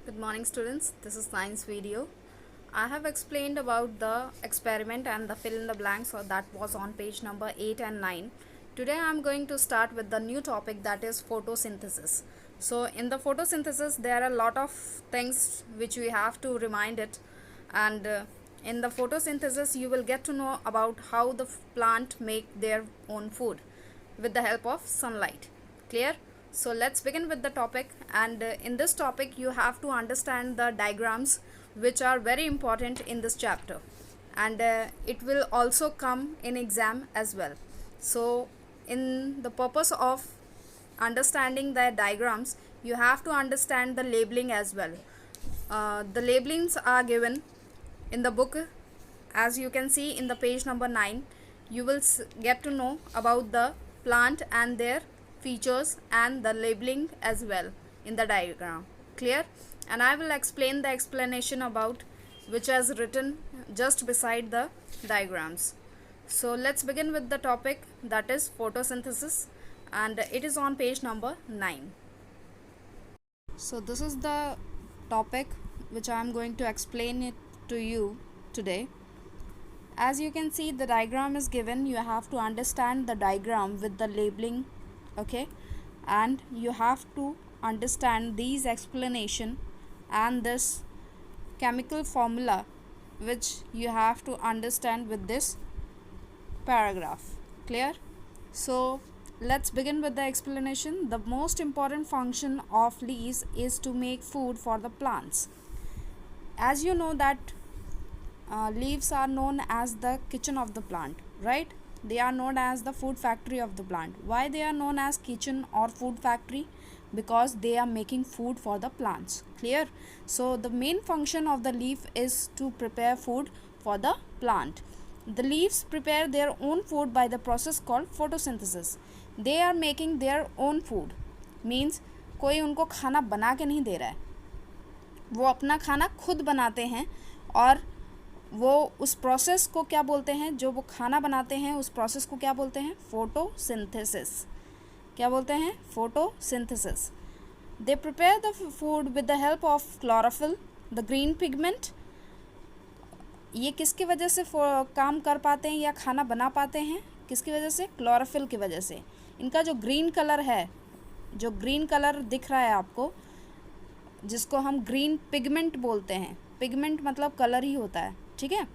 Good morning students, this is science video. I have explained about the experiment and the fill in the blanks, so that was on page number 8 and 9. Today I am going to start with the new topic, that is photosynthesis. So in the photosynthesis there are a lot of things which we have to remind it, and in the photosynthesis you will get to know about how the plant make their own food with the help of sunlight. Clear? So let's begin with the topic, and in this topic you have to understand the diagrams which are very important in this chapter, and it will also come in exam as well. So in the purpose of understanding the diagrams, you have to understand the labeling as well. The labelings are given in the book. As you can see in the page number 9, you will get to know about the plant and their features and the labeling as well in the diagram. Clear? And I will explain the explanation about which is written just beside the diagrams. So let's begin with the topic, that is photosynthesis, and it is on page number 9. So this is the topic which I am going to explain it to you today. As you can see, the diagram is given. You have to understand the diagram with the labeling, okay, and you have to understand these explanation and this chemical formula which you have to understand with this paragraph. Clear? So let's begin with the explanation. The most important function of leaves is to make food for the plants. As you know that leaves are known as the kitchen of the plant, right? They are known as the food factory of the plant. Why they are known as kitchen or food factory? Because they are making food for the plants. Clear? So the main function of the leaf is to prepare food for the plant. The leaves prepare their own food by the process called photosynthesis. They are making their own food. Means कोई उनको खाना बना के नहीं दे रहा है, वो अपना खाना खुद बनाते हैं, और वो उस प्रोसेस को क्या बोलते हैं, जो वो खाना बनाते हैं उस प्रोसेस को क्या बोलते हैं? फोटोसिंथेसिस. क्या बोलते हैं? Photosynthesis. They prepare the food with the help of chlorophyll, the green pigment. ये किसकी वजह से काम कर पाते हैं या खाना बना पाते हैं? किसकी वजह से? क्लोरोफिल की वजह से. इनका जो ग्रीन कलर है, जो ग्रीन कलर दिख रहा है आपको, जिसको हम ग्रीन पिगमेंट बोलते हैं, पिगमेंट मतलब कलर ही होता है, ठीक है?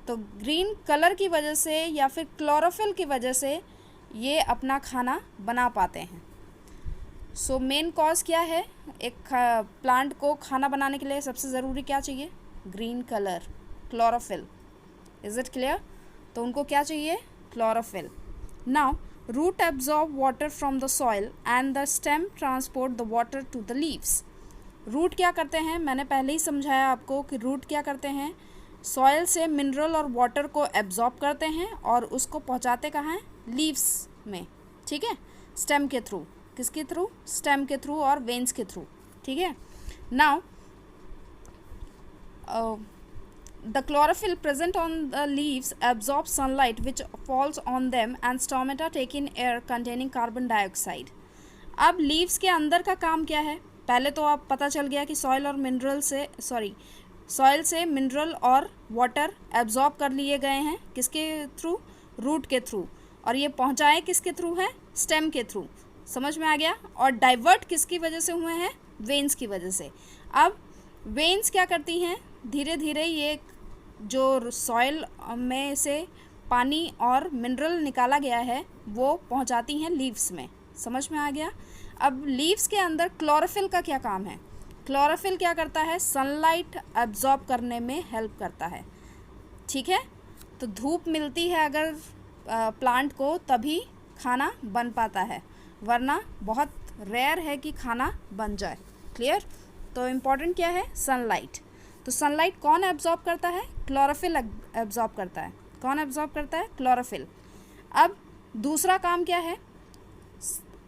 तो ग्रीन कलर की वजह से या फिर क्लोरोफिल की वजह से ये अपना खाना बना पाते हैं. सो मेन कॉज क्या है? एक प्लांट को खाना बनाने के लिए सबसे ज़रूरी क्या चाहिए? Green colour, chlorophyll. Is it clear? तो उनको क्या चाहिए? Chlorophyll. Now root absorb water from the soil and the stem transport the water to the leaves. Root क्या करते हैं? मैंने पहले ही समझाया आपको कि रूट क्या करते हैं? सॉइल से मिनरल और वाटर को एब्जॉर्ब करते हैं और उसको पहुंचाते कहाँ हैं? लीव्स में, ठीक है? स्टेम के थ्रू. किसके थ्रू? स्टेम के थ्रू और वेन्स के थ्रू, ठीक है? Now the chlorophyll present on the leaves absorbs sunlight which falls on them and stomata take in air containing carbon dioxide. अब लीव्स के अंदर का काम क्या है? पहले तो आप पता चल गया कि सॉइल से मिनरल और वाटर एब्जॉर्ब कर लिए गए हैं. किसके थ्रू? रूट के थ्रू. और ये पहुंचाए किसके थ्रू है? स्टेम के थ्रू. समझ में आ गया? और डाइवर्ट किसकी वजह से हुए हैं? वेन्स की वजह से. अब वेन्स क्या करती हैं? धीरे धीरे ये जो सॉइल में से पानी और मिनरल निकाला गया है वो पहुंचाती हैं लीव्स में. समझ में आ गया? अब लीव्स के अंदर क्लोरोफिल का क्या काम है? क्लोरोफिल क्या करता है? सनलाइट एब्जॉर्ब करने में हेल्प करता है, ठीक है? तो धूप मिलती है अगर प्लांट को, तभी खाना बन पाता है, वरना बहुत रेयर है कि खाना बन जाए. क्लियर? तो इम्पॉर्टेंट क्या है? सनलाइट. तो सनलाइट कौन एब्जॉर्ब करता है? क्लोरोफिल एब्जॉर्ब करता है. कौन एब्जॉर्ब करता है? क्लोरोफिल. अब दूसरा काम क्या है?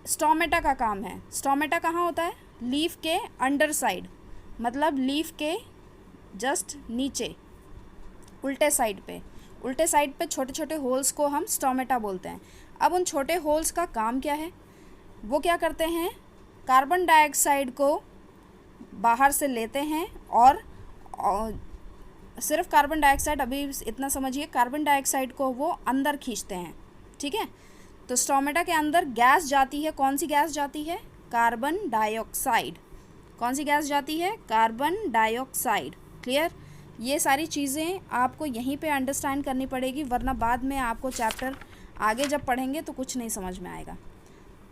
स्टोमेटा का काम है. स्टोमेटा कहाँ होता है? लीफ के अंडर साइड, मतलब लीफ के जस्ट नीचे, उल्टे साइड पे. उल्टे साइड पे छोटे छोटे होल्स को हम स्टोमेटा बोलते हैं. अब उन छोटे होल्स का काम क्या है? वो क्या करते हैं? कार्बन डाइऑक्साइड को बाहर से लेते हैं और सिर्फ कार्बन डाइऑक्साइड, अभी इतना समझिए, कार्बन डाइऑक्साइड को वो अंदर खींचते हैं, ठीक है। तो स्टोमेटा के अंदर गैस जाती है, कौन सी गैस जाती है? Carbon dioxide. कौन सी गैस जाती है? Carbon dioxide. क्लियर? ये सारी चीज़ें आपको यहीं पे अंडरस्टैंड करनी पड़ेगी, वरना बाद में आपको चैप्टर आगे जब पढ़ेंगे तो कुछ नहीं समझ में आएगा।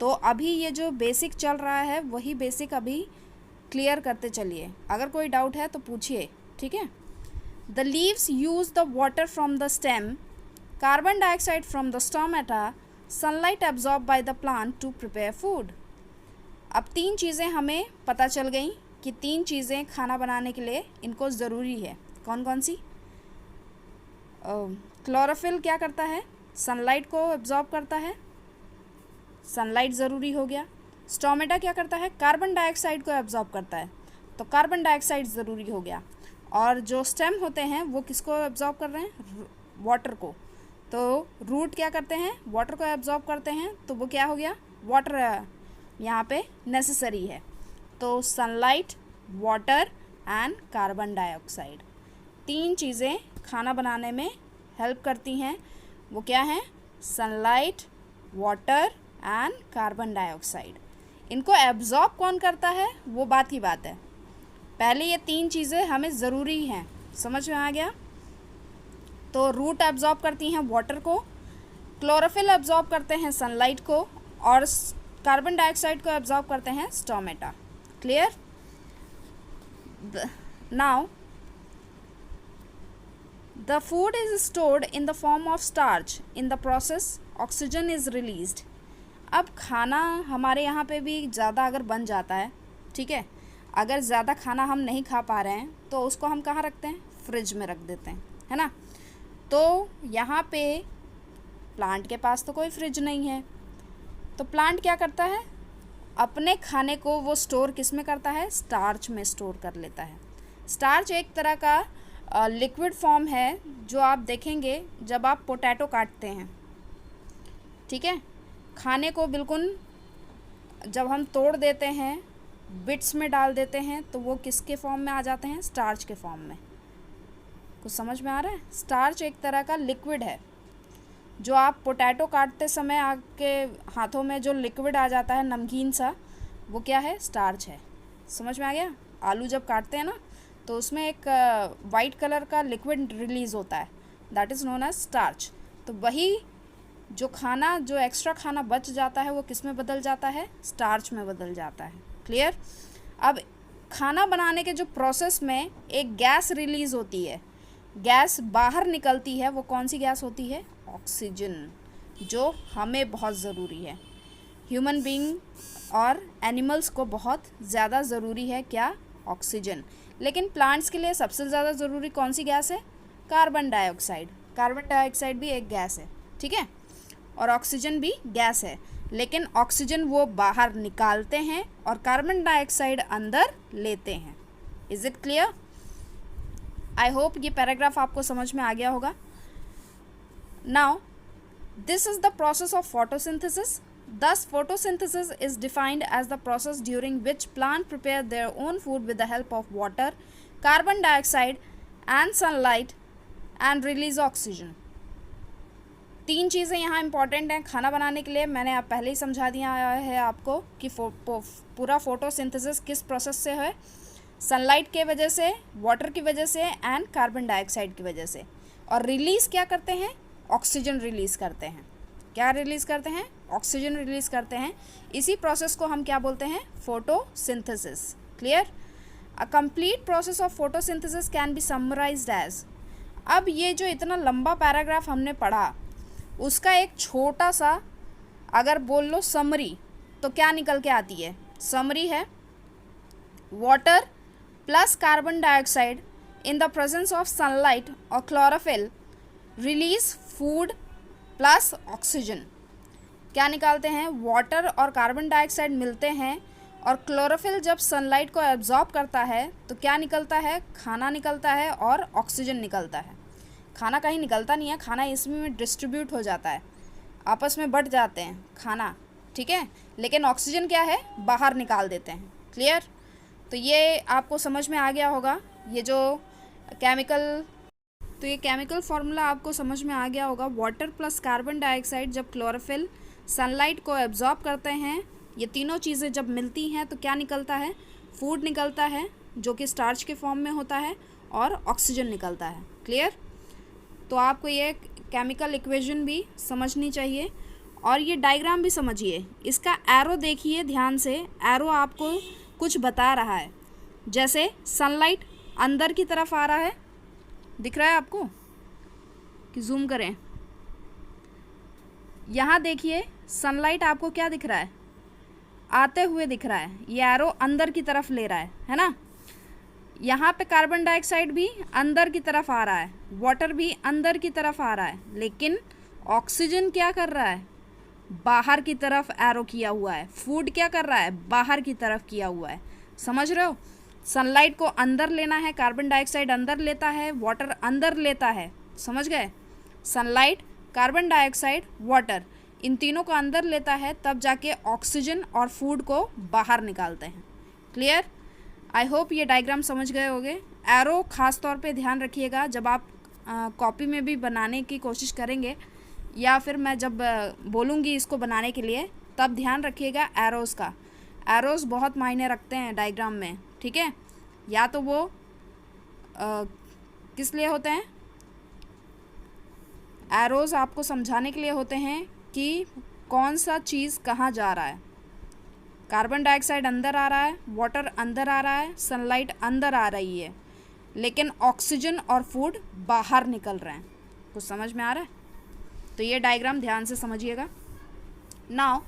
तो अभी ये जो बेसिक चल रहा है वही बेसिक अभी क्लियर करते चलिए। अगर कोई डाउट है तो पूछिए, ठीक है। The leaves use the water from the stem, carbon dioxide from the stomata, sunlight absorb by the plant to prepare food. अब 3 चीज़ें हमें पता चल गई कि 3 चीज़ें खाना बनाने के लिए इनको ज़रूरी है। कौन कौन सी? क्लोरोफिल क्या करता है? सनलाइट को एब्जॉर्ब करता है, सनलाइट ज़रूरी हो गया। स्टोमेटा क्या करता है? कार्बन डाइऑक्साइड को एब्जॉर्ब करता है, तो कार्बन डाइऑक्साइड ज़रूरी हो गया। और जो स्टेम होते हैं वो किसको एब्जॉर्ब कर रहे हैं? वाटर को। तो रूट क्या करते हैं? वाटर को एब्जॉर्ब करते हैं, तो वो क्या हो गया? वाटर यहाँ पे नेसेसरी है। तो sunlight, water and carbon dioxide, 3 चीज़ें खाना बनाने में हेल्प करती हैं। वो क्या हैं? Sunlight, water and carbon dioxide. इनको एब्जॉर्ब कौन करता है वो बात की बात है, पहले ये 3 चीज़ें हमें ज़रूरी हैं। समझ में आ गया? तो रूट एब्जॉर्ब करती हैं वाटर को, क्लोरोफिल एब्जॉर्ब करते हैं सनलाइट को, और कार्बन डाइऑक्साइड को एब्जॉर्ब करते हैं stomata. Clear? Now the food is stored in the form of starch, in the process oxygen is released. अब खाना हमारे यहाँ पे भी ज़्यादा अगर बन जाता है, ठीक है, अगर ज़्यादा खाना हम नहीं खा पा रहे हैं तो उसको हम कहाँ रखते हैं? फ्रिज में रख देते हैं, है ना। तो यहाँ पे प्लांट के पास तो कोई फ्रिज नहीं है, तो प्लांट क्या करता है? अपने खाने को वो स्टोर किस में करता है? स्टार्च में स्टोर कर लेता है। स्टार्च एक तरह का लिक्विड फॉर्म है, जो आप देखेंगे जब आप पोटैटो काटते हैं, ठीक है, खाने को बिल्कुल जब हम तोड़ देते हैं, बिट्स में डाल देते हैं, तो वो किसके फॉर्म में आ जाते हैं? स्टार्च के फॉर्म में। कुछ समझ में आ रहा है? स्टार्च एक तरह का लिक्विड है, जो आप पोटैटो काटते समय आपके हाथों में जो लिक्विड आ जाता है नमकीन सा, वो क्या है? स्टार्च है। समझ में आ गया? आलू जब काटते हैं ना, तो उसमें एक वाइट कलर का लिक्विड रिलीज़ होता है, that is known as starch. तो वही जो खाना, जो एक्स्ट्रा खाना बच जाता है, वो किस में बदल जाता है? स्टार्च में बदल जाता है। क्लियर? अब खाना बनाने के जो प्रोसेस में एक गैस रिलीज़ होती है, गैस बाहर निकलती है, वो कौन सी गैस होती है? ऑक्सीजन, जो हमें बहुत ज़रूरी है। ह्यूमन बीइंग और एनिमल्स को बहुत ज़्यादा ज़रूरी है क्या? ऑक्सीजन। लेकिन प्लांट्स के लिए सबसे ज़्यादा ज़रूरी कौन सी गैस है? Carbon dioxide. कार्बन डाइऑक्साइड भी एक गैस है, ठीक है, और ऑक्सीजन भी गैस है, लेकिन ऑक्सीजन वो बाहर निकालते हैं और कार्बन डाइऑक्साइड अंदर लेते हैं। Is it clear? I hope ये पैराग्राफ आपको समझ में आ गया होगा। Now this is the process of photosynthesis. Thus, photosynthesis is defined as the process during which plants prepare their own food with the help of water, carbon dioxide and sunlight and release oxygen. 3 चीज़ें यहाँ important हैं खाना बनाने के लिए। मैंने आप पहले ही समझा दिया है आपको कि पूरा फोटोसिंथेसिस किस प्रोसेस से है? सनलाइट के वजह से, वाटर की वजह से एंड कार्बन डाइऑक्साइड की वजह से। और रिलीज़ क्या करते हैं? ऑक्सीजन रिलीज़ करते हैं। क्या रिलीज़ करते हैं? ऑक्सीजन रिलीज़ करते हैं। इसी प्रोसेस को हम क्या बोलते हैं? Photosynthesis. Clear? A complete process of photosynthesis can be summarized as. अब ये जो इतना लंबा पैराग्राफ हमने पढ़ा, उसका एक छोटा सा अगर बोल लो समरी, तो क्या निकल के आती है? समरी है water plus carbon dioxide in the presence of sunlight और chlorophyll release food plus oxygen. क्या निकालते हैं? वाटर और कार्बन डाइऑक्साइड मिलते हैं और क्लोरोफिल जब सनलाइट को एब्जॉर्ब करता है तो क्या निकलता है? खाना निकलता है और ऑक्सीजन निकलता है। खाना कहीं निकलता नहीं है, खाना इसमें डिस्ट्रीब्यूट हो जाता है, आपस में बट जाते हैं खाना, ठीक है, लेकिन ऑक्सीजन क्या है? बाहर निकाल देते हैं। क्लियर? तो ये आपको समझ में आ गया होगा। ये जो केमिकल तो ये केमिकल फार्मूला आपको समझ में आ गया होगा। वाटर प्लस कार्बन डाइऑक्साइड जब क्लोरोफिल सनलाइट को एब्जॉर्ब करते हैं, ये तीनों चीज़ें जब मिलती हैं तो क्या निकलता है? फूड निकलता है जो कि स्टार्च के फॉर्म में होता है, और ऑक्सीजन निकलता है। क्लियर? तो आपको ये केमिकल इक्वेशन भी समझनी चाहिए, और ये डायग्राम भी समझिए। इसका एरो देखिए ध्यान से, एरो आपको कुछ बता रहा है। जैसे सनलाइट अंदर की तरफ आ रहा है, दिख रहा है आपको कि जूम करें? यहाँ देखिए सनलाइट आपको क्या दिख रहा है? आते हुए दिख रहा है। ये एरो अंदर की तरफ ले रहा है ना? यहाँ पे कार्बन डाइऑक्साइड भी अंदर की तरफ आ रहा है, वाटर भी अंदर की तरफ आ रहा है, लेकिन ऑक्सीजन क्या कर रहा है? बाहर की तरफ एरो किया हुआ है। फूड क्या कर रहा है? बाहर की तरफ किया हुआ है। समझ रहे हो? सनलाइट को अंदर लेना है, कार्बन डाइऑक्साइड अंदर लेता है, वाटर अंदर लेता है। समझ गए? सनलाइट, कार्बन डाइऑक्साइड, वाटर, इन तीनों को अंदर लेता है, तब जाके ऑक्सीजन और फूड को बाहर निकालते हैं। क्लियर? आई होप ये डायग्राम समझ गए होंगे। एरो खास तौर पे ध्यान रखिएगा जब आप कॉपी में भी बनाने की कोशिश करेंगे, या फिर मैं जब बोलूँगी इसको बनाने के लिए, तब ध्यान रखिएगा एरोज़ का। एरोज़ बहुत मायने रखते हैं डायग्राम में, ठीक है? या तो वो किस लिए होते हैं? एरोज़ आपको समझाने के लिए होते हैं कि कौन सा चीज़ कहाँ जा रहा है। कार्बन डाइऑक्साइड अंदर आ रहा है, वाटर अंदर आ रहा है, सनलाइट अंदर आ रही है, लेकिन ऑक्सीजन और फूड बाहर निकल रहे हैं। कुछ समझ में आ रहा है? तो ये डायग्राम ध्यान से समझिएगा। Now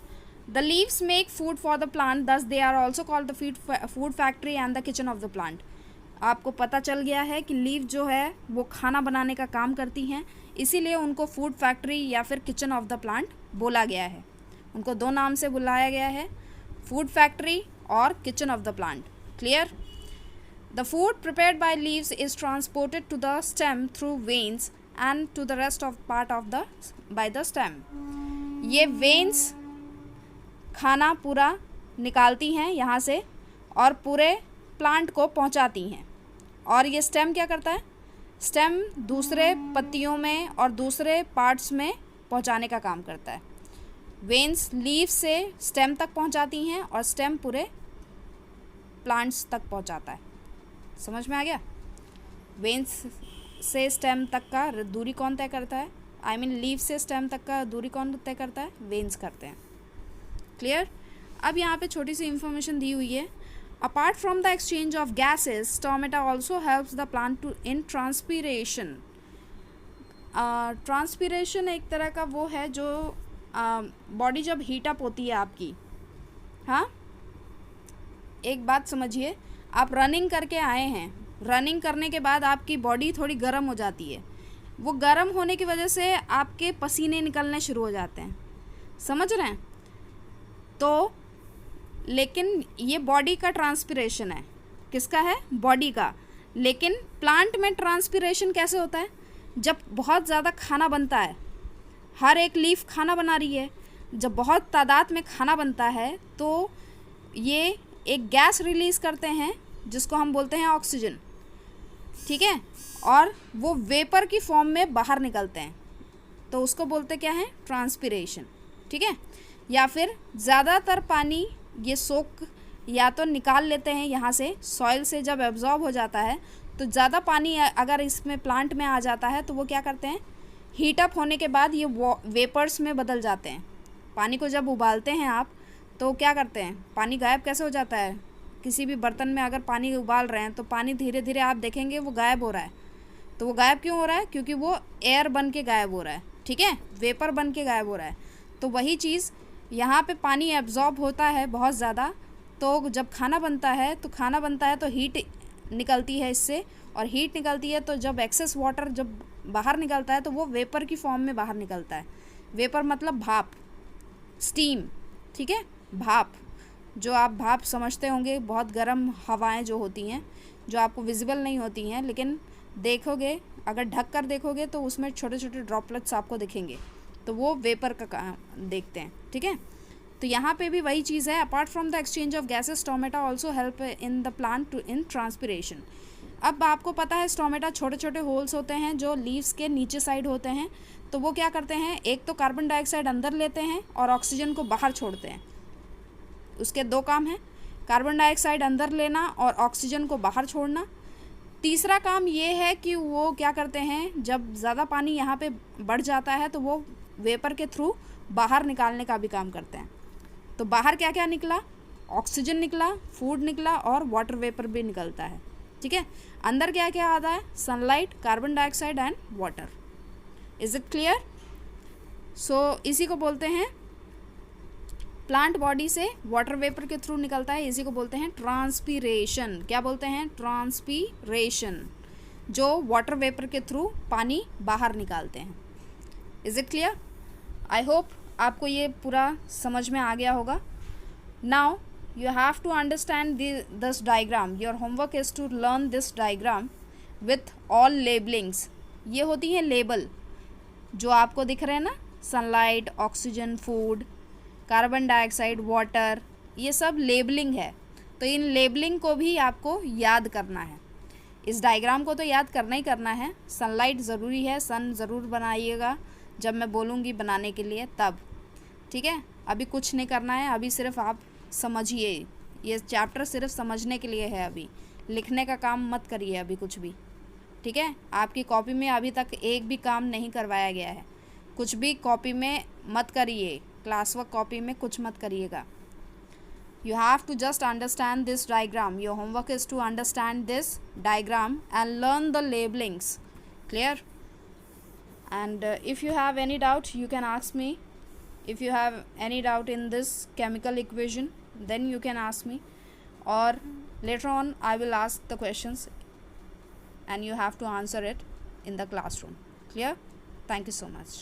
the leaves make food for the plant, thus they are also called the food factory and the kitchen of the plant. आपको पता चल गया है कि लीव जो है वो खाना बनाने का काम करती हैं, इसीलिए उनको फूड फैक्ट्री या फिर किचन ऑफ द प्लांट बोला गया है। उनको दो नाम से बुलाया गया है, फूड फैक्ट्री और kitchen of the plant. Clear? The food prepared by leaves is transported to the stem through veins and to the rest of part of the by the stem. ये वेन्स खाना पूरा निकालती हैं यहाँ से और पूरे प्लांट को पहुँचाती हैं, और ये स्टेम क्या करता है? स्टेम दूसरे पत्तियों में और दूसरे पार्ट्स में पहुँचाने का काम करता है। वेन्स लीव से स्टेम तक पहुँचाती हैं और स्टेम पूरे प्लांट्स तक पहुँचाता है। समझ में आ गया? वेन्स से स्टेम तक का दूरी कौन तय करता है? आई मीन लीव से स्टेम तक का दूरी कौन तय करता है? वेन्स करते हैं। क्लियर? अब यहाँ पे छोटी सी इंफॉर्मेशन दी हुई है। Apart from the exchange of gases, stomata also helps the plant to in transpiration. Transpiration एक तरह का वो है जो बॉडी जब हीट अप होती है आपकी, हाँ, एक बात समझिए, आप रनिंग करके आए हैं, रनिंग करने के बाद आपकी बॉडी थोड़ी गर्म हो जाती है। वो गर्म होने की वजह से आपके पसीने निकलने शुरू हो जाते हैं। समझ रहे हैं? तो लेकिन ये बॉडी का ट्रांसपिरेशन है। किसका है? बॉडी का। लेकिन प्लांट में ट्रांसपिरेशन कैसे होता है? जब बहुत ज़्यादा खाना बनता है, हर एक लीफ खाना बना रही है, जब बहुत तादाद में खाना बनता है तो ये एक गैस रिलीज़ करते हैं जिसको हम बोलते हैं ऑक्सीजन, ठीक है, और वो वेपर की फॉर्म में बाहर निकलते हैं, तो उसको बोलते क्या है? ट्रांसपिरेशन, ठीक है। या फिर ज़्यादातर पानी ये सोख या तो निकाल लेते हैं यहाँ से, सॉइल से जब एब्जॉर्ब हो जाता है तो ज़्यादा पानी अगर इसमें प्लांट में आ जाता है तो वो क्या करते हैं? हीट अप होने के बाद ये वेपर्स में बदल जाते हैं। पानी को जब उबालते हैं आप तो क्या करते हैं? पानी गायब कैसे हो जाता है? किसी भी बर्तन में अगर पानी उबाल रहे हैं तो पानी धीरे धीरे आप देखेंगे वो गायब हो रहा है। तो वो गायब क्यों हो रहा है? क्योंकि वो एयर बन के गायब हो रहा है, ठीक है, वेपर बन के गायब हो रहा है। तो वही चीज़ यहाँ पे पानी एब्जॉर्ब होता है बहुत ज़्यादा, तो जब खाना बनता है तो हीट निकलती है इससे, और हीट निकलती है तो जब एक्सेस वाटर जब बाहर निकलता है तो वो वेपर की फॉर्म में बाहर निकलता है। वेपर मतलब भाप, स्टीम, ठीक है, भाप, जो आप भाप समझते होंगे, बहुत गर्म हवाएं जो होती हैं, जो आपको विजिबल नहीं होती हैं, लेकिन देखोगे, अगर ढक कर देखोगे तो उसमें छोटे छोटे ड्रॉपलेट्स आपको दिखेंगे, तो वो वेपर का देखते हैं, ठीक है। तो यहाँ पे भी वही चीज़ है, apart from the exchange of gases stomata also help in the plant to in transpiration. अब आपको पता है स्टोमेटा छोटे छोटे होल्स होते हैं जो लीव्स के नीचे साइड होते हैं, तो वो क्या करते हैं, एक तो कार्बन डाइऑक्साइड अंदर लेते हैं और ऑक्सीजन को बाहर छोड़ते हैं। उसके दो काम हैं, कार्बन डाइऑक्साइड अंदर लेना और ऑक्सीजन को बाहर छोड़ना। तीसरा काम ये है कि वो क्या करते हैं, जब ज़्यादा पानी यहाँ पे बढ़ जाता है तो वो वेपर के थ्रू बाहर निकालने का भी काम करते हैं। तो बाहर क्या क्या निकला, ऑक्सीजन निकला, फूड निकला और वाटर वेपर भी निकलता है, ठीक है। अंदर क्या क्या आता है, sunlight, carbon dioxide and water. Is it clear? So इसी को बोलते हैं, प्लांट बॉडी से वाटर वेपर के थ्रू निकलता है, इसी को बोलते हैं ट्रांसपीरेशन। क्या बोलते हैं? ट्रांसपीरेशन, जो वाटर वेपर के थ्रू पानी बाहर निकालते हैं। Is it clear? I hope आपको ये पूरा समझ में आ गया होगा। Now you have to understand this diagram. Your homework is to learn this diagram with all labelings. ये होती हैं लेबल, जो आपको दिख रहे हैं ना, sunlight, oxygen, food, carbon dioxide, water, ये सब लेबलिंग है। तो इन लेबलिंग को भी आपको याद करना है। इस डायग्राम को तो याद करना ही करना है। सनलाइट ज़रूरी है, सन ज़रूर बनाइएगा जब मैं बोलूँगी बनाने के लिए तब, ठीक है। अभी कुछ नहीं करना है, अभी सिर्फ आप समझिए। ये चैप्टर सिर्फ समझने के लिए है, अभी लिखने का काम मत करिए अभी कुछ भी, ठीक है। आपकी कॉपी में अभी तक एक भी काम नहीं करवाया गया है, कुछ भी कॉपी में मत करिए, क्लास वर्क कॉपी में कुछ मत करिएगा। You have to just understand this diagram. Your homework is to understand this diagram and learn the labellings. Clear? And if you have any doubt you can ask me. If you have any doubt in this chemical equation, then you can ask me, or later on I will ask the questions and you have to answer it in the classroom. Clear? Thank you so much.